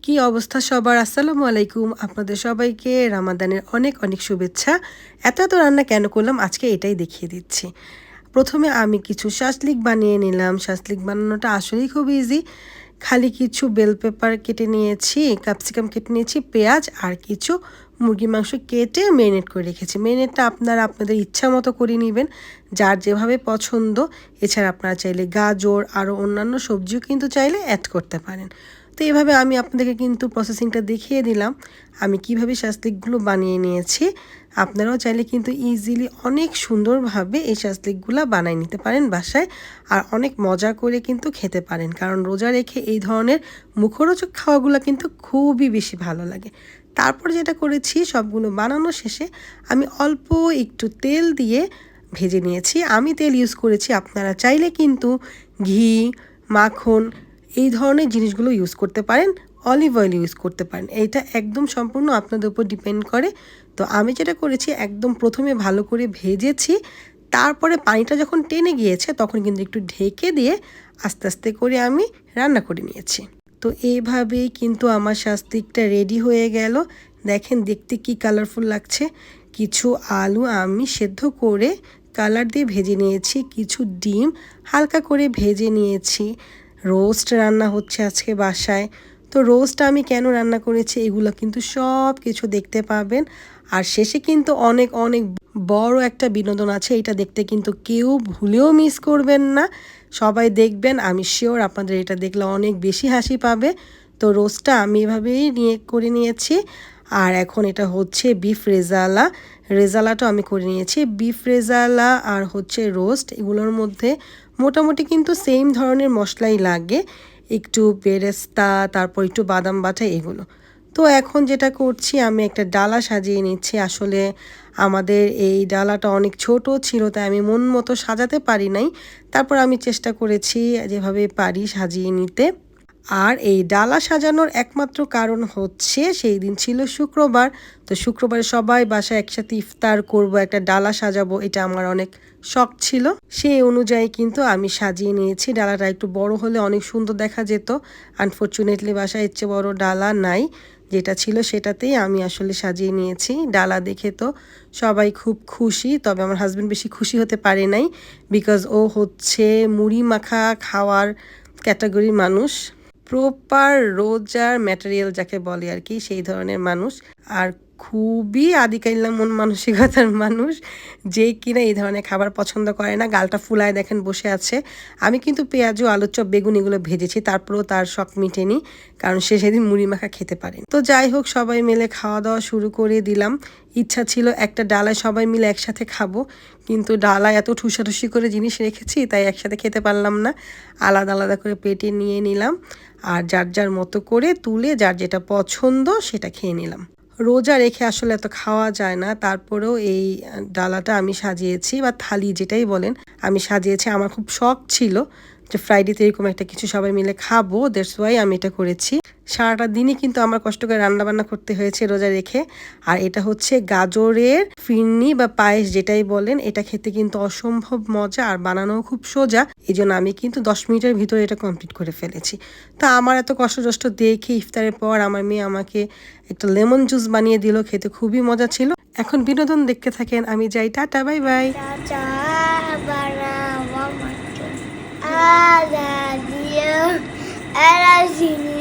কি অবস্থা সবার? আসসালামু আলাইকুম। আপনাদের সবাইকে রামাদানের অনেক অনেক শুভেচ্ছা। এত এত রান্না কেন করলাম আজকে এটাই দেখিয়ে দিচ্ছি। প্রথমে আমি কিছু শাসলিক বানিয়ে নিলাম। শাসলিক বানানোটা আসলেই খুব ইজি। খালি কিছু বেল পেপার কেটে নিয়েছি, ক্যাপসিকাম কেটে নিয়েছি, পেঁয়াজ আর কিছু মুরগি মাংস কেটে মেরিনেট করে রেখেছি। মেরিনেটটা আপনারা আপনাদের ইচ্ছা মতো করে নেবেন, যার যেভাবে পছন্দ। এছাড়া আপনারা চাইলে গাজর আরও অন্যান্য সবজিও কিন্তু চাইলে অ্যাড করতে পারেন। তো এভাবে আমি আপনাদেরকে কিন্তু প্রসেসিংটা দেখিয়ে দিলাম আমি কিভাবে শাসলিকগুলো বানিয়ে নিয়েছি। আপনারাও চাইলে কিন্তু ইজিলি অনেক সুন্দরভাবে এই শাসলিকগুলো বানিয়ে নিতে পারেন বাসায়, আর অনেক মজা করে কিন্তু খেতে পারেন, কারণ রোজা রেখে এই ধরনের মুখরোচক খাওয়াগুলো কিন্তু খুবই বেশি ভালো লাগে। তারপর যেটা করেছি, সবগুলো বানানো শেষে আমি অল্প একটু তেল দিয়ে ভেজে নিয়েছি। আমি তেল ইউজ করেছি, আপনারা চাইলে কিন্তু ঘি, মাখন এই ধরনের জিনিসগুলো ইউজ করতে পারেন, অলিভ অয়েল ইউজ করতে পারেন। এইটা একদম সম্পূর্ণ আপনাদের উপর ডিপেন্ড করে। তো আমি যেটা করেছি, একদম প্রথমে ভালো করে ভেজেছি, তারপরে পানিটা যখন টেনে গিয়েছে তখন কিন্তু একটু ঢেকে দিয়ে আস্তে আস্তে করে আমি রান্না করে নিয়েছি। তো এইভাবেই কিন্তু আমার শাস্তিকটা রেডি হয়ে গেল। দেখেন দেখতে কি কালারফুল লাগছে। কিছু আলু আমি সেদ্ধ করে কালার দিয়ে ভেজে নিয়েছি, কিছু ডিম হালকা করে ভেজে নিয়েছি। রোস্ট রান্না হচ্ছে আজকে বাসায়। তো রোস্টটা আমি কেন রান্না করেছি এগুলো কিন্তু সব কিছু দেখতে পাবেন। আর শেষে কিন্তু অনেক অনেক বড় একটা বিনোদন আছে, এটা দেখতে কিন্তু কেউ ভুলেও মিস করবেন না। সবাই দেখবেন, আমি শিওর আপনাদের এটা দেখলে অনেক বেশি হাসি পাবে। তো রোস্টটা আমি এভাবেই করে নিয়েছি। আর এখন এটা হচ্ছে বিফ রেজালা। রেজালাটা আমি করে নিয়েছি। বিফ রেজালা আর হচ্ছে রোস্ট, এগুলোর মধ্যে মোটামুটি কিন্তু সেম ধরনের মশলাই লাগে, একটু বেরেস্তা, তারপর একটু বাদাম বাটা এগুলো। তো এখন যেটা করছি, আমি একটা ডালা সাজিয়ে নিচ্ছি। আসলে আমাদের এই ডালাটা অনেক ছোট ছিল, তাই আমি মন মতো সাজাতে পারি নাই। তারপর আমি চেষ্টা করেছি যেভাবে পারি সাজিয়ে নিতে। আর এই ডালা সাজানোর একমাত্র কারণ হচ্ছে সেই দিন ছিল শুক্রবার। তো শুক্রবারে সবাই বাসায় একসাথে ইফতার করব, একটা ডালা সাজাবো, এটা আমার অনেক শখ ছিল। সেই অনুযায়ী কিন্তু আমি সাজিয়ে নিয়েছি। ডালাটা একটু বড় হলে অনেক সুন্দর দেখা যেত। আনফরচুনেটলি বাসায় এর চেয়ে বড় ডালা নাই, যেটা ছিল সেটাতেই আমি আসলে সাজিয়ে নিয়েছি। ডালা দেখে তো সবাই খুব খুশি, তবে আমার হাজব্যান্ড বেশি খুশি হতে পারে নাই, বিকজ ও হচ্ছে মুড়ি মাখা খাওয়ার ক্যাটাগরির মানুষ, প্রপার রোজার ম্যাটেরিয়াল যাকে বলে আর কি, সেই ধরনের মানুষ। আর খুবই আদিকাইল্লা মন মানসিকতার মানুষ, যে কিনা এই ধরনের খাবার পছন্দ করে না। গালটা ফুলায় দেখেন বসে আছে। আমি কিন্তু পেঁয়াজু, আলুর চপ, বেগুন এগুলো ভেজেছি, তারপরেও তার শখ মিটেনি, কারণ সে সেদিন মুড়ি মাখা খেতে পারেন। তো যাই হোক, সবাই মিলে খাওয়া দাওয়া শুরু করে দিলাম। ইচ্ছা ছিল একটা ডালায় সবাই মিলে একসাথে খাবো, কিন্তু ডালায় এত ঠুসাঠুসি করে জিনিস রেখেছি, তাই একসাথে খেতে পারলাম না। আলাদা আলাদা করে প্লেটে নিয়ে নিলাম, আর যার যার মতো করে তুলে যার যেটা পছন্দ সেটা খেয়ে নিলাম। রোজা রেখে আসলে এত খাওয়া যায় না, তারপরেও এই ডালাটা আমি সাজিয়েছি, বা থালি যেটাই বলেন, আমি সাজিয়েছি। আমার খুব শখ ছিল যে ফ্রাইডেতে এরকম একটা কিছু সবাই মিলে খাবো, দ্যাটস ওয়াই আমি এটা করেছি। সারাটা দিনই কিন্তু আমার কষ্ট করে রান্নাবান্না করতে হয়েছে রোজা রেখে। আর এটা হচ্ছে গাজরের ফিরনি বা পায়েস যেটাই বলেন, এটা খেতে কিন্তু অসম্ভব মজা, আর বানানোও খুব সোজা। এই জন্য আমি কিন্তু 10 মিনিটের ভিতরে এটা কমপ্লিট করে ফেলেছি। তা আমার এত কষ্ট দেখে ইফতারের পর আমার মেয়ে আমাকে একটা লেমন জুস বানিয়ে দিল, খেতে খুবই মজা ছিল। এখন বিনোদন দেখতে থাকেন, আমি যাই, tata, bye bye. Ada dia, era sini.